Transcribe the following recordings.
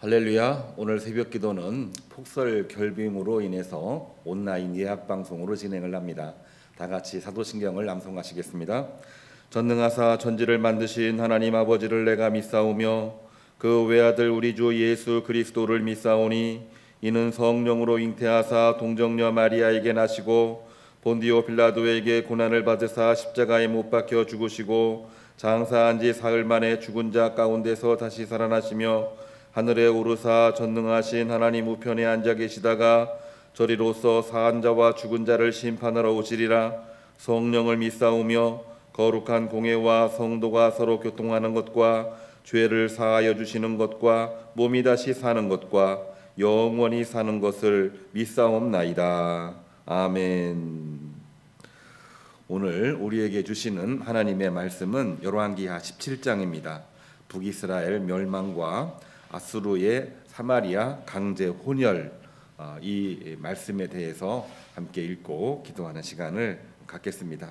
할렐루야. 오늘 새벽 기도는 폭설 결빙으로 인해서 온라인 예약 방송으로 진행을 합니다. 다 같이 사도신경을 낭송하시겠습니다. 전능하사 천지를 만드신 하나님 아버지를 내가 믿사오며 그 외아들 우리 주 예수 그리스도를 믿사오니 이는 성령으로 잉태하사 동정녀 마리아에게 나시고 본디오 빌라도에게 고난을 받으사 십자가에 못 박혀 죽으시고 장사한 지 사흘 만에 죽은 자 가운데서 다시 살아나시며 하늘에 오르사 전능하신 하나님 우편에 앉아 계시다가 저리로서 사한 자와 죽은 자를 심판하러 오시리라. 성령을 믿사오며 거룩한 공회와 성도가 서로 교통하는 것과 죄를 사하여 주시는 것과 몸이 다시 사는 것과 영원히 사는 것을 믿사옵나이다. 아멘. 오늘 우리에게 주시는 하나님의 말씀은 열왕기하 17장입니다. 북이스라엘 멸망과 아수르의 사마리아 강제 혼혈, 이 말씀에 대해서 함께 읽고 기도하는 시간을 갖겠습니다.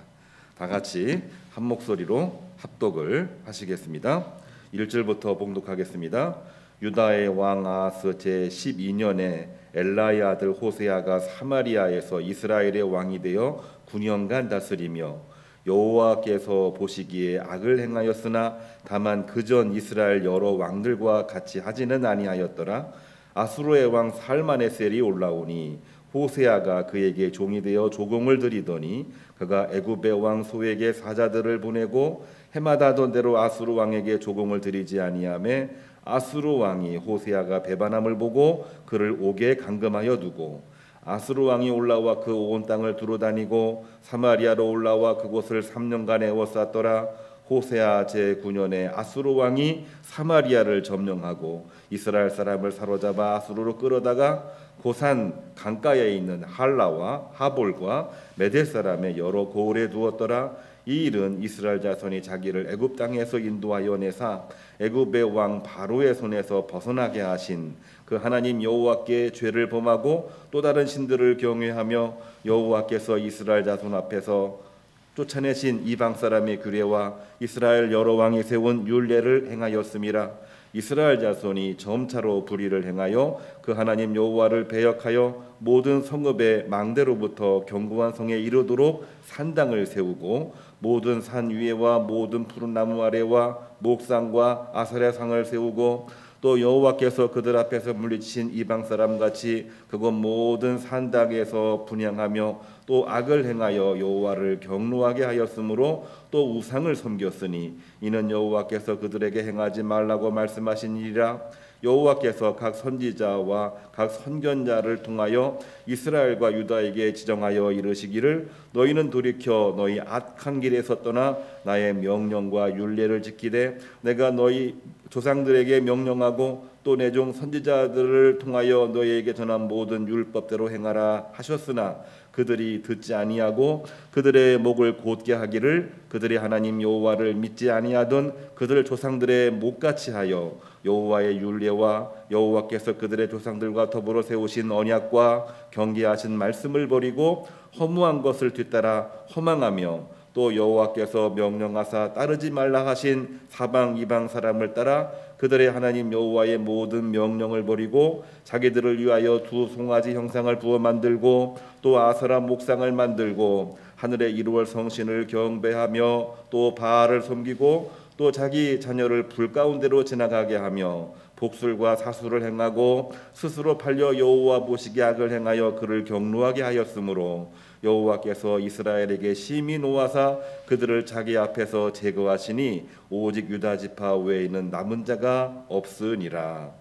다 같이 한 목소리로 합독을 하시겠습니다. 1절부터 봉독하겠습니다. 유다의 왕 아하스 제12년에 엘라의 아들 호세아가 사마리아에서 이스라엘의 왕이 되어 9년간 다스리며 여호와께서 보시기에 악을 행하였으나 다만 그전 이스라엘 여러 왕들과 같이 하지는 아니하였더라. 아수르의 왕 살마네셀이 올라오니 호세아가 그에게 종이 되어 조공을 드리더니 그가 애굽의 왕 소에게 사자들을 보내고 해마다 하던 대로 아수르 왕에게 조공을 드리지 아니하매 아수르 왕이 호세아가 배반함을 보고 그를 옥에 감금하여 두고 아수르 왕이 올라와 그 온 땅을 두루다니고 사마리아로 올라와 그곳을 3년간 에워쌌더라. 호세아 제9년에 아수르 왕이 사마리아를 점령하고 이스라엘 사람을 사로잡아 아수르로 끌어다가 고산 강가에 있는 할라와 하볼과 메대 사람의 여러 고을에 두었더라. 이 일은 이스라엘 자손이 자기를 애굽 땅에서 인도하여 내사 애굽의 왕 바로의 손에서 벗어나게 하신 그 하나님 여호와께 죄를 범하고 또 다른 신들을 경외하며 여호와께서 이스라엘 자손 앞에서 쫓아내신 이방 사람의 규례와 이스라엘 여러 왕이 세운 율례를 행하였음이라. 이스라엘 자손이 점차로 불의를 행하여 그 하나님 여호와를 배역하여 모든 성읍의 망대로부터 견고한 성에 이르도록 산당을 세우고 모든 산 위에와 모든 푸른 나무 아래와 목상과 아사랴 상을 세우고 또 여호와께서 그들 앞에서 물리치신 이방 사람같이 그곳 모든 산당에서 분향하며 또 악을 행하여 여호와를 경노하게 하였으므로 또 우상을 섬겼으니 이는 여호와께서 그들에게 행하지 말라고 말씀하신 일이라. 여호와께서 각 선지자와 각 선견자를 통하여 이스라엘과 유다에게 지정하여 이르시기를 너희는 돌이켜 너희 악한 길에서 떠나 나의 명령과 율례를 지키되 내가 너희 조상들에게 명령하고 또 내 종 선지자들을 통하여 너희에게 전한 모든 율법대로 행하라 하셨으나 그들이 듣지 아니하고 그들의 목을 곧게 하기를 그들이 하나님 여호와를 믿지 아니하던 그들 조상들의 목같이 하여 여호와의 율례와 여호와께서 그들의 조상들과 더불어 세우신 언약과 경계하신 말씀을 버리고 허무한 것을 뒤따라 허망하며 또 여호와께서 명령하사 따르지 말라 하신 사방 이방 사람을 따라 그들의 하나님 여호와의 모든 명령을 버리고 자기들을 위하여 두 송아지 형상을 부어 만들고 또 아세라 목상을 만들고 하늘에 이루어 성신을 경배하며 또 바알을 섬기고 또 자기 자녀를 불 가운데로 지나가게 하며 복술과 사수를 행하고 스스로 팔려 여호와 보시기에 악을 행하여 그를 경노하게 하였으므로 여호와께서 이스라엘에게 심히 노하사 그들을 자기 앞에서 제거하시니 오직 유다 지파 외에는 남은 자가 없으니라.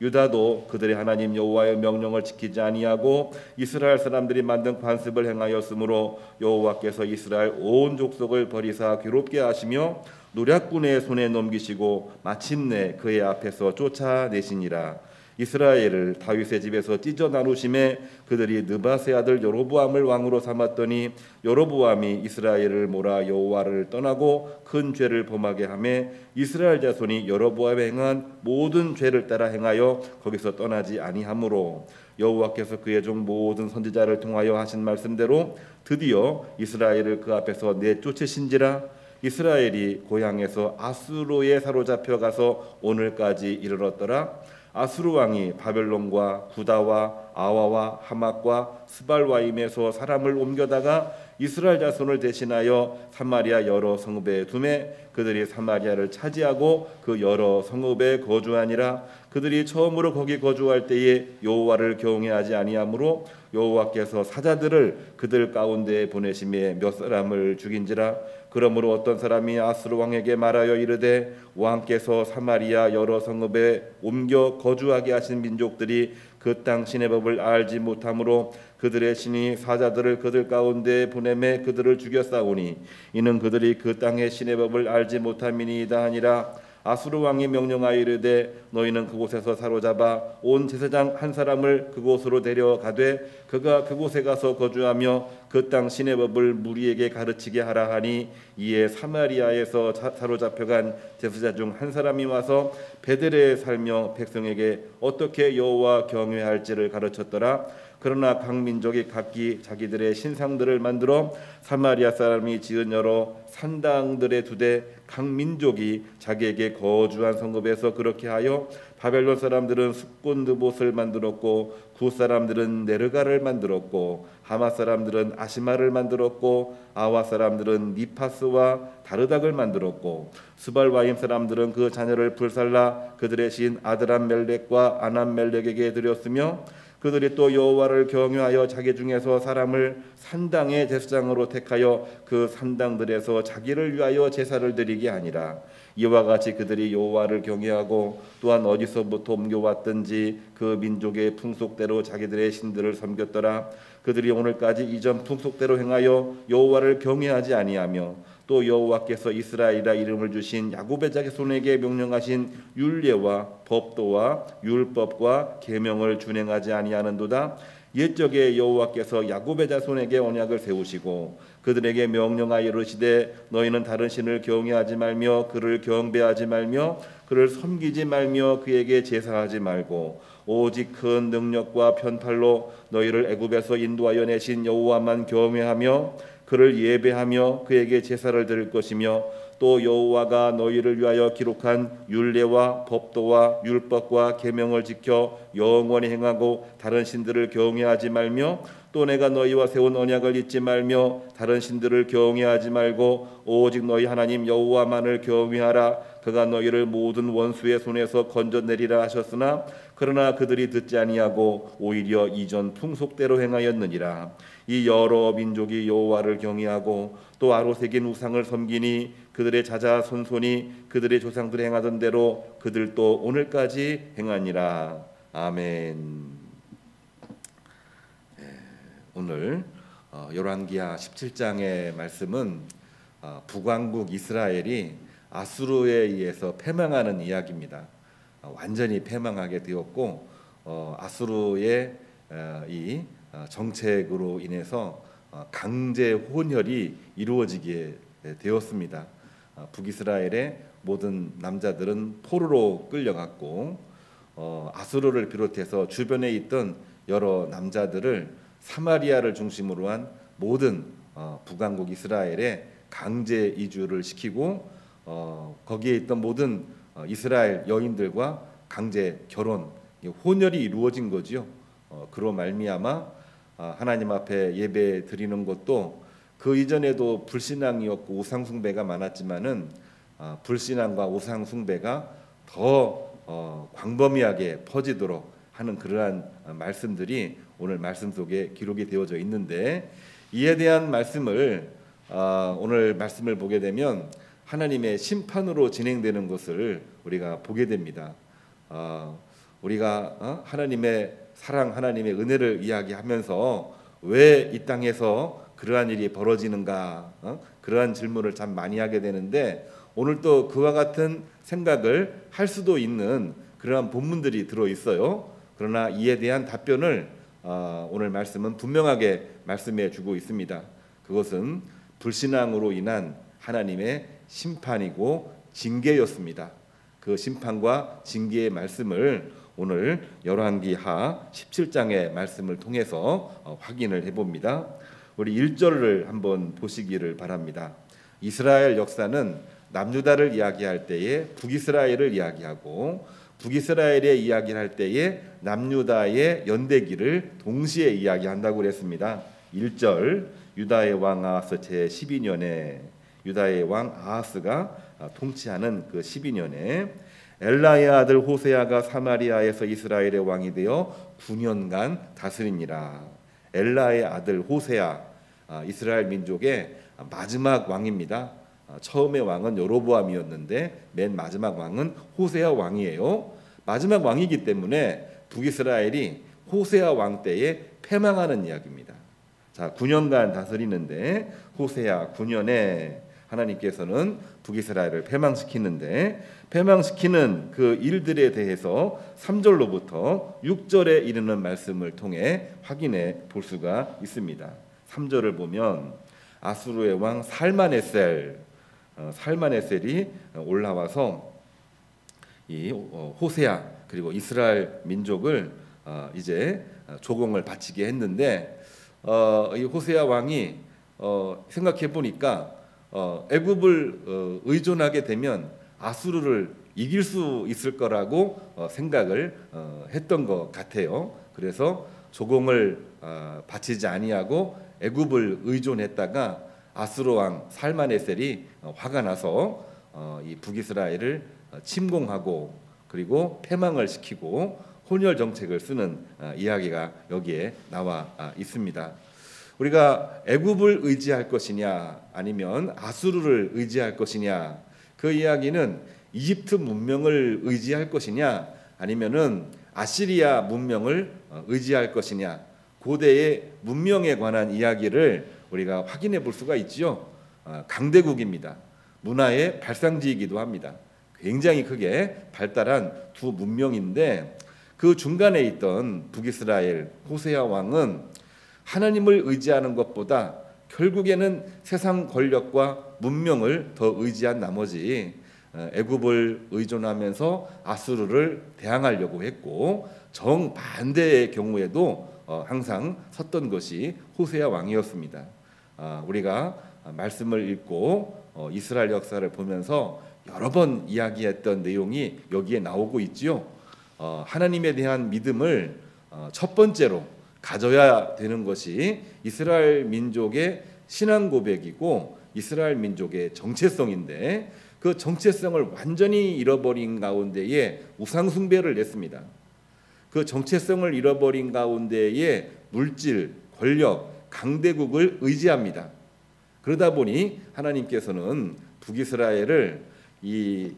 유다도 그들의 하나님 여호와의 명령을 지키지 아니하고 이스라엘 사람들이 만든 관습을 행하였으므로 여호와께서 이스라엘 온 족속을 버리사 괴롭게 하시며 노략군의 손에 넘기시고 마침내 그의 앞에서 쫓아내시니라. 이스라엘을 다윗의 집에서 찢어 나누심에 그들이 느바세 아들 여로보암을 왕으로 삼았더니 여로보암이 이스라엘을 몰아 여호와를 떠나고 큰 죄를 범하게 하매 이스라엘 자손이 여로보암이 행한 모든 죄를 따라 행하여 거기서 떠나지 아니하므로 여호와께서 그의 종 모든 선지자를 통하여 하신 말씀대로 드디어 이스라엘을 그 앞에서 내쫓으신지라. 이스라엘이 고향에서 아수르에 사로잡혀 가서 오늘까지 이르렀더라. 아수르 왕이 바벨론과 구다와 아와와 하맛과 스발와임에서 사람을 옮겨다가 이스라엘 자손을 대신하여 사마리아 여러 성읍에 두매 그들이 사마리아를 차지하고 그 여러 성읍에 거주하니라. 그들이 처음으로 거기 거주할 때에 여호와를 경외하지 아니하므로 여호와께서 사자들을 그들 가운데에 보내심에 몇 사람을 죽인지라. 그러므로 어떤 사람이 아수르 왕에게 말하여 이르되 왕께서 사마리아 여러 성읍에 옮겨 거주하게 하신 민족들이 그 땅 신의 법을 알지 못하므로 그들의 신이 사자들을 그들 가운데 보내매 그들을 죽였사오니 이는 그들이 그 땅의 신의 법을 알지 못함이니이다 하니라. 아수르 왕이 명령하여 이르되 너희는 그곳에서 사로잡아 온 제사장 한 사람을 그곳으로 데려가되 그가 그곳에 가서 거주하며 그 땅 신의 법을 무리에게 가르치게 하라 하니 이에 사마리아에서 사로잡혀간 제사장 중 한 사람이 와서 베델에 살며 백성에게 어떻게 여호와 경외할지를 가르쳤더라. 그러나 각 민족이 각기 자기들의 신상들을 만들어 사마리아 사람이 지은 여러 산당들에 두되 각 민족이 자기에게 거주한 성읍에서 그렇게 하여 바벨론 사람들은 숫곤드봇을 만들었고 구 사람들은 네르가를 만들었고 하맛 사람들은 아시마를 만들었고 아와 사람들은 니파스와 다르닥을 만들었고 스발와임 사람들은 그 자녀를 불살라 그들의 신 아드람멜렉과 아남멜렉에게 드렸으며 그들이 또 여호와를 경외하여 자기 중에서 사람을 산당의 제사장으로 택하여 그 산당들에서 자기를 위하여 제사를 드리게 하니라. 이와 같이 그들이 여호와를 경외하고 또한 어디서부터 옮겨왔든지 그 민족의 풍속대로 자기들의 신들을 섬겼더라. 그들이 오늘까지 이전 풍속대로 행하여 여호와를 경외하지 아니하며 또 여호와께서 이스라엘이라 이름을 주신 야곱의 자손에게 명령하신 율례와 법도와 율법과 계명을 준행하지 아니하는도다. 옛적에 여호와께서 야곱의 자손에게 언약을 세우시고 그들에게 명령하여 이르시되 너희는 다른 신을 경외하지 말며 그를 경배하지 말며 그를 섬기지 말며 그에게 제사하지 말고 오직 큰 능력과 편팔로 너희를 애굽에서 인도하여 내신 여호와만 경외하며 그를 예배하며 그에게 제사를 드릴 것이며 또 여호와가 너희를 위하여 기록한 율례와 법도와 율법과 계명을 지켜 영원히 행하고 다른 신들을 경외하지 말며 또 내가 너희와 세운 언약을 잊지 말며 다른 신들을 경외하지 말고 오직 너희 하나님 여호와만을 경외하라. 그가 너희를 모든 원수의 손에서 건져내리라 하셨으나 그러나 그들이 듣지 아니하고 오히려 이전 풍속대로 행하였느니라. 이 여러 민족이 여호와를 경외하고 또 아로 새긴 우상을 섬기니 그들의 자자손손이 그들의 조상들이 행하던 대로 그들도 오늘까지 행하니라. 아멘. 오늘 열왕기하 17장의 말씀은 북왕국 이스라엘이 아수르에 의해서 패망하는 이야기입니다. 완전히 패망하게 되었고 아수르의 이 정책으로 인해서 강제 혼혈이 이루어지게 되었습니다. 북이스라엘의 모든 남자들은 포로로 끌려갔고 아수르를 비롯해서 주변에 있던 여러 남자들을 사마리아를 중심으로 한 모든 북왕국 이스라엘에 강제 이주를 시키고 거기에 있던 모든 이스라엘 여인들과 강제 결혼, 혼혈이 이루어진 거지요. 그로 말미암아 하나님 앞에 예배 드리는 것도 그 이전에도 불신앙이었고 우상 숭배가 많았지만은 불신앙과 우상 숭배가 더 광범위하게 퍼지도록 하는 그러한 말씀들이 오늘 말씀 속에 기록이 되어져 있는데 이에 대한 말씀을 오늘 말씀을 보게 되면 하나님의 심판으로 진행되는 것을 우리가 보게 됩니다. 우리가 하나님의 사랑, 하나님의 은혜를 이야기하면서 왜 이 땅에서 그러한 일이 벌어지는가 그러한 질문을 참 많이 하게 되는데 오늘 또 그와 같은 생각을 할 수도 있는 그러한 본문들이 들어 있어요. 그러나 이에 대한 답변을 오늘 말씀은 분명하게 말씀해 주고 있습니다. 그것은 불신앙으로 인한 하나님의 심판이고 징계였습니다. 그 심판과 징계의 말씀을 오늘 열왕기하 17장의 말씀을 통해서 확인을 해봅니다. 우리 1절을 한번 보시기를 바랍니다. 이스라엘 역사는 남유다를 이야기할 때에 북이스라엘을 이야기하고 북이스라엘의 이야기를 할 때에 남유다의 연대기를 동시에 이야기한다고 그랬습니다. 1절 유다의 왕 아하스 제12년에 유다의 왕 아하스가 통치하는 그 12년에 엘라의 아들 호세아가 사마리아에서 이스라엘의 왕이 되어 9년간 다스리니라. 엘라의 아들 호세아, 이스라엘 민족의 마지막 왕입니다. 처음의 왕은 여로보암이었는데 맨 마지막 왕은 호세아 왕이에요. 마지막 왕이기 때문에 북이스라엘이 호세아 왕 때에 패망하는 이야기입니다. 자, 9년간 다스리는데 호세아 9년에 하나님께서는 북이스라엘을 패망시키는데 패망시키는 그 일들에 대해서 3절로부터 6절에 이르는 말씀을 통해 확인해 볼 수가 있습니다. 3절을 보면 아수르의 왕 살마네셀이 올라와서 이 호세아 그리고 이스라엘 민족을 이제 조공을 바치게 했는데 이 호세아 왕이 생각해 보니까 애굽을 의존하게 되면 아수르를 이길 수 있을 거라고 생각을 했던 것 같아요. 그래서 조공을 바치지 아니하고 애굽을 의존했다가 아수르 왕 살마네셀이 화가 나서 이 북이스라엘을 침공하고 그리고 패망을 시키고 혼혈 정책을 쓰는 이야기가 여기에 나와 있습니다. 우리가 애굽을 의지할 것이냐 아니면 아수르를 의지할 것이냐, 그 이야기는 이집트 문명을 의지할 것이냐 아니면은 아시리아 문명을 의지할 것이냐, 고대의 문명에 관한 이야기를 우리가 확인해 볼 수가 있지요. 강대국입니다. 문화의 발상지이기도 합니다. 굉장히 크게 발달한 두 문명인데 그 중간에 있던 북이스라엘 호세아 왕은 하나님을 의지하는 것보다 결국에는 세상 권력과 문명을 더 의지한 나머지 애굽을 의존하면서 아수르를 대항하려고 했고 정반대의 경우에도 항상 섰던 것이 호세아 왕이었습니다. 우리가 말씀을 읽고 이스라엘 역사를 보면서 여러 번 이야기했던 내용이 여기에 나오고 있지요. 하나님에 대한 믿음을 첫 번째로 가져야 되는 것이 이스라엘 민족의 신앙 고백이고 이스라엘 민족의 정체성인데 그 정체성을 완전히 잃어버린 가운데에 우상 숭배를 했습니다. 그 정체성을 잃어버린 가운데에 물질, 권력, 강대국을 의지합니다. 그러다 보니 하나님께서는 북이스라엘을 이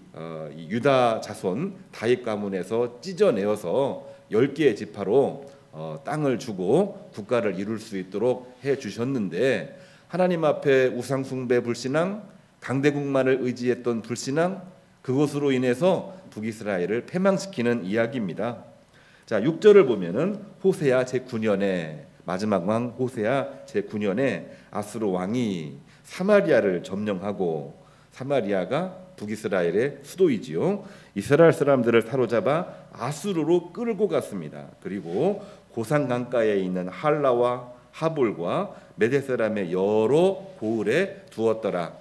유다 자손 다윗 가문에서 찢어내어서 10개의 지파로 땅을 주고 국가를 이룰 수 있도록 해 주셨는데 하나님 앞에 우상 숭배 불신앙, 강대국만을 의지했던 불신앙, 그것으로 인해서 북이스라엘을 패망시키는 이야기입니다. 자, 6절을 보면은 호세아 제9년에 마지막 왕 호세아 제9년에 아수르 왕이 사마리아를 점령하고, 사마리아가 북이스라엘의 수도이지요. 이스라엘 사람들을 사로잡아 아수르로 끌고 갔습니다. 그리고 고산 강가에 있는 할라와 하볼과 메대 사람의 여러 고을에 두었더라.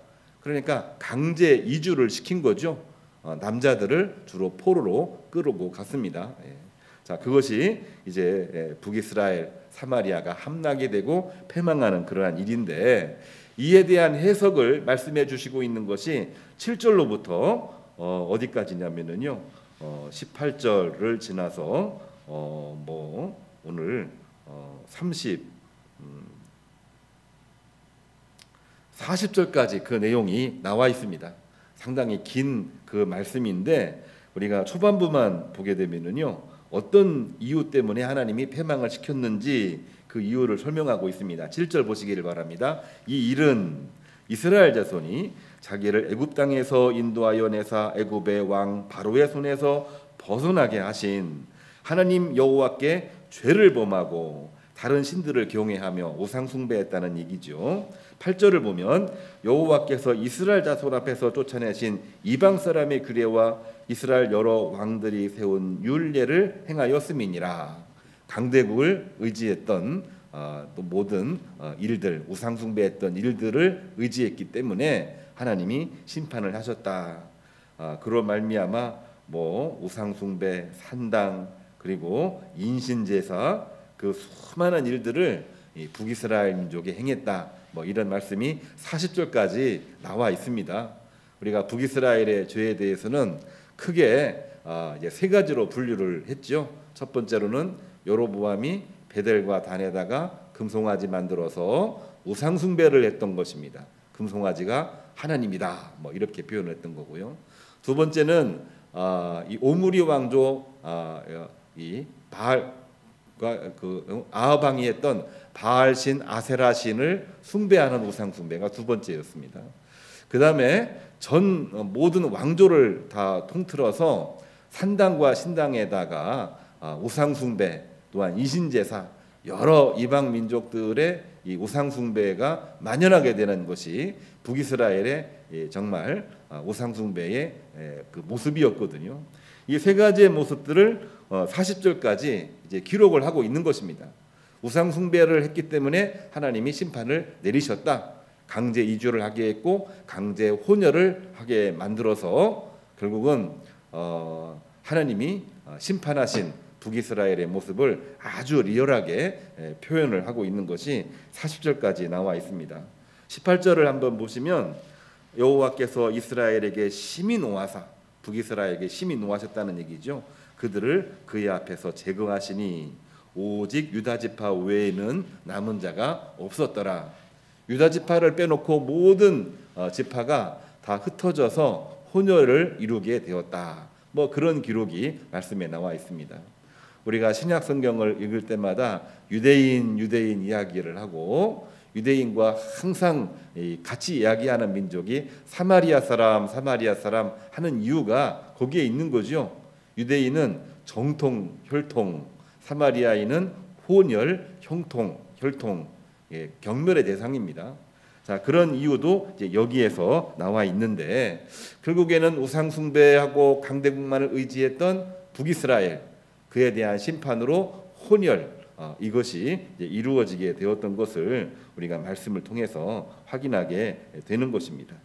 그러니까 강제 이주를 시킨 거죠. 남자들을 주로 포로로 끌고 갔습니다. 자, 그것이 이제 북이스라엘 사마리아가 함락이 되고 패망하는 그러한 일인데, 이에 대한 해석을 말씀해 주시고 있는 것이 7절로부터 어디까지냐면은요, 18절을 지나서 오늘 40절까지 그 내용이 나와 있습니다. 상당히 긴 그 말씀인데 우리가 초반부만 보게 되면은요, 어떤 이유 때문에 하나님이 패망을 시켰는지 그 이유를 설명하고 있습니다. 7절 보시기를 바랍니다. 이 일은 이스라엘 자손이 자기를 애굽 땅에서 인도하여 내사 애굽의 왕 바로의 손에서 벗어나게 하신 하나님 여호와께 죄를 범하고 다른 신들을 경외하며 우상 숭배했다는 얘기죠. 8절을 보면 여호와께서 이스라엘 자손 앞에서 쫓아내신 이방 사람의 규례와 이스라엘 여러 왕들이 세운 율례를 행하였음이니라. 강대국을 의지했던 또 모든 일들, 우상 숭배했던 일들을 의지했기 때문에 하나님이 심판을 하셨다. 그로 말미암아 뭐 우상숭배, 산당, 그리고 인신제사, 그 수많은 일들을 이 북이스라엘 민족이 행했다. 뭐 이런 말씀이 40절까지 나와 있습니다. 우리가 북이스라엘의 죄에 대해서는 크게 이제 세 가지로 분류를 했죠. 첫 번째로는 여로보암이 베델과 단에다가 금송아지 만들어서 우상숭배를 했던 것입니다. 금송아지가 하나님이다. 뭐 이렇게 표현을 했던 거고요. 두 번째는 이 오므리 왕조 이 바알과 그 아하방이 했던 바알신 아세라신을 숭배하는 우상숭배가 두 번째였습니다. 그 다음에 전 모든 왕조를 다 통틀어서 산당과 신당에다가 우상숭배, 또한 이신제사, 여러 이방 민족들의 이 우상숭배가 만연하게 되는 것이 북이스라엘의 정말 우상숭배의 그 모습이었거든요. 이 세 가지의 모습들을 40절까지 이제 기록을 하고 있는 것입니다. 우상숭배를 했기 때문에 하나님이 심판을 내리셨다. 강제 이주를 하게 했고 강제 혼혈을 하게 만들어서 결국은 하나님이 심판하신 북이스라엘의 모습을 아주 리얼하게 표현을 하고 있는 것이 40절까지 나와 있습니다. 18절을 한번 보시면 여호와께서 이스라엘에게 심히 노하사, 북이스라엘에게 심히 노하셨다는 얘기죠. 그들을 그의 앞에서 제거하시니 오직 유다 지파 외에는 남은 자가 없었더라. 유다 지파를 빼놓고 모든 지파가 다 흩어져서 혼혈을 이루게 되었다. 뭐 그런 기록이 말씀에 나와 있습니다. 우리가 신약 성경을 읽을 때마다 유대인 이야기를 하고 유대인과 항상 같이 이야기하는 민족이 사마리아 사람 하는 이유가 거기에 있는 거죠. 유대인은 정통, 혈통, 사마리아인은 혼혈, 형통, 혈통, 경멸의 대상입니다. 자, 그런 이유도 이제 여기에서 나와 있는데 결국에는 우상 숭배하고 강대국만을 의지했던 북이스라엘, 그에 대한 심판으로 혼혈, 이것이 이제 이루어지게 되었던 것을 우리가 말씀을 통해서 확인하게 되는 것입니다.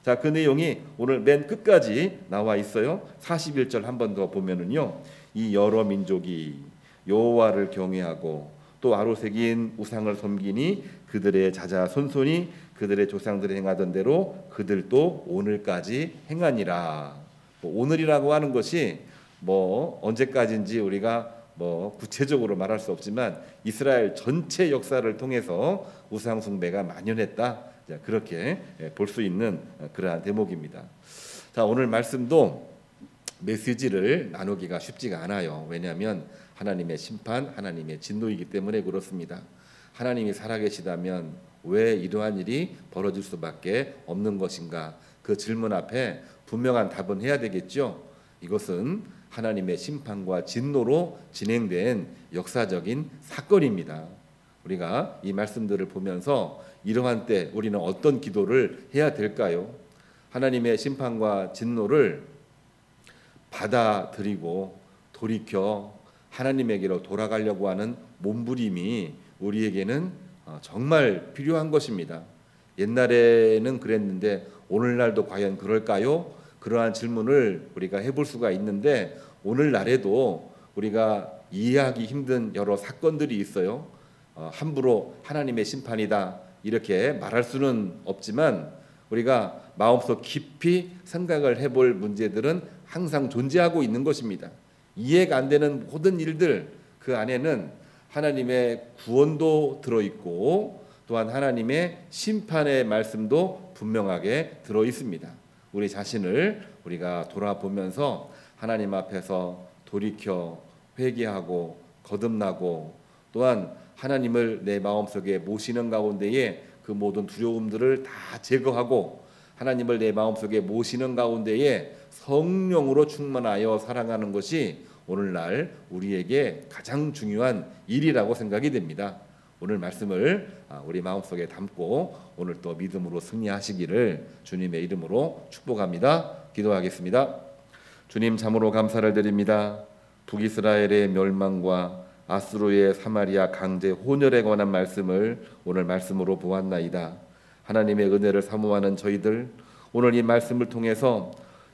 자, 그 내용이 오늘 맨 끝까지 나와 있어요. 41절 한 번 더 보면은요, 이 여러 민족이 여호와를 경외하고 또 아로새긴 우상을 섬기니 그들의 자자손손이 그들의 조상들이 행하던 대로 그들도 오늘까지 행하니라. 오늘이라고 하는 것이 뭐 언제까지인지 우리가 뭐 구체적으로 말할 수 없지만 이스라엘 전체 역사를 통해서 우상 숭배가 만연했다. 그렇게 볼 수 있는 그러한 대목입니다. 자, 오늘 말씀도 메시지를 나누기가 쉽지가 않아요. 왜냐하면 하나님의 심판, 하나님의 진노이기 때문에 그렇습니다. 하나님이 살아계시다면 왜 이러한 일이 벌어질 수밖에 없는 것인가? 그 질문 앞에 분명한 답은 해야 되겠죠. 이것은 하나님의 심판과 진노로 진행된 역사적인 사건입니다. 우리가 이 말씀들을 보면서 이러한 때 우리는 어떤 기도를 해야 될까요? 하나님의 심판과 진노를 받아들이고 돌이켜 하나님에게로 돌아가려고 하는 몸부림이 우리에게는 정말 필요한 것입니다. 옛날에는 그랬는데 오늘날도 과연 그럴까요? 그러한 질문을 우리가 해볼 수가 있는데 오늘날에도 우리가 이해하기 힘든 여러 사건들이 있어요. 함부로 하나님의 심판이다 이렇게 말할 수는 없지만 우리가 마음속 깊이 생각을 해볼 문제들은 항상 존재하고 있는 것입니다. 이해가 안 되는 모든 일들, 그 안에는 하나님의 구원도 들어있고 또한 하나님의 심판의 말씀도 분명하게 들어있습니다. 우리 자신을 우리가 돌아보면서 하나님 앞에서 돌이켜 회개하고 거듭나고 또한 하나님을 내 마음속에 모시는 가운데에 그 모든 두려움들을 다 제거하고 하나님을 내 마음속에 모시는 가운데에 성령으로 충만하여 살아가는 것이 오늘날 우리에게 가장 중요한 일이라고 생각이 됩니다. 오늘 말씀을 우리 마음속에 담고 오늘 또 믿음으로 승리하시기를 주님의 이름으로 축복합니다. 기도하겠습니다. 주님, 참으로 감사를 드립니다. 북이스라엘의 멸망과 아수르의 사마리아 강제 혼혈에 관한 말씀을 오늘 말씀으로 보았나이다. 하나님의 은혜를 사모하는 저희들, 오늘 이 말씀을 통해서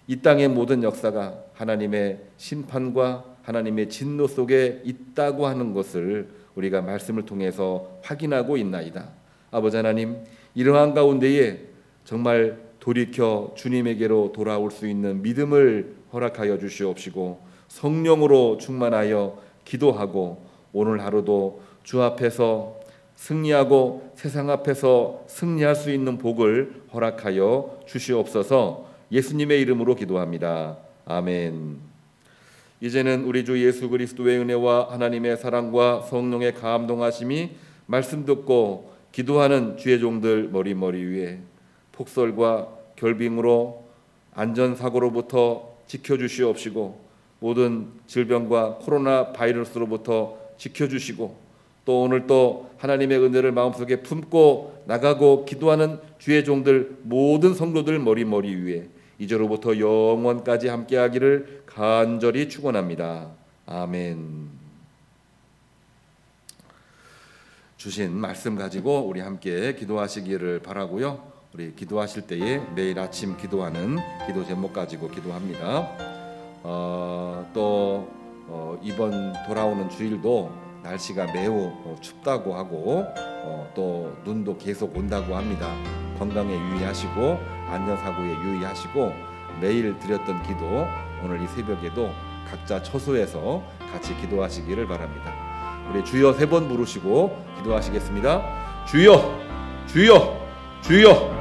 이 땅의 모든 역사가 하나님의 심판과 하나님의 진노 속에 있다고 하는 것을 우리가 말씀을 통해서 확인하고 있나이다. 아버지 하나님, 이러한 가운데에 정말 돌이켜 주님에게로 돌아올 수 있는 믿음을 허락하여 주시옵시고 성령으로 충만하여 기도하고 오늘 하루도 주 앞에서 승리하고 세상 앞에서 승리할 수 있는 복을 허락하여 주시옵소서. 예수님의 이름으로 기도합니다. 아멘. 이제는 우리 주 예수 그리스도의 은혜와 하나님의 사랑과 성령의 감동하심이 말씀 듣고 기도하는 주의 종들 머리 위에 폭설과 결빙으로 안전사고로부터 지켜주시옵시고 모든 질병과 코로나 바이러스로부터 지켜주시고 또 오늘 또 하나님의 은혜를 마음속에 품고 나가고 기도하는 주의 종들 모든 성도들 머리 위에 이제로부터 영원까지 함께하기를 간절히 축원합니다. 아멘. 주신 말씀 가지고 우리 함께 기도하시기를 바라고요. 우리 기도하실 때에 매일 아침 기도하는 기도 제목 가지고 기도합니다. 이번 돌아오는 주일도 날씨가 매우 춥다고 하고 또 눈도 계속 온다고 합니다. 건강에 유의하시고 안전사고에 유의하시고 매일 드렸던 기도 오늘 이 새벽에도 각자 처소에서 같이 기도하시기를 바랍니다. 우리 주여 3번 부르시고 기도하시겠습니다. 주여 주여 주여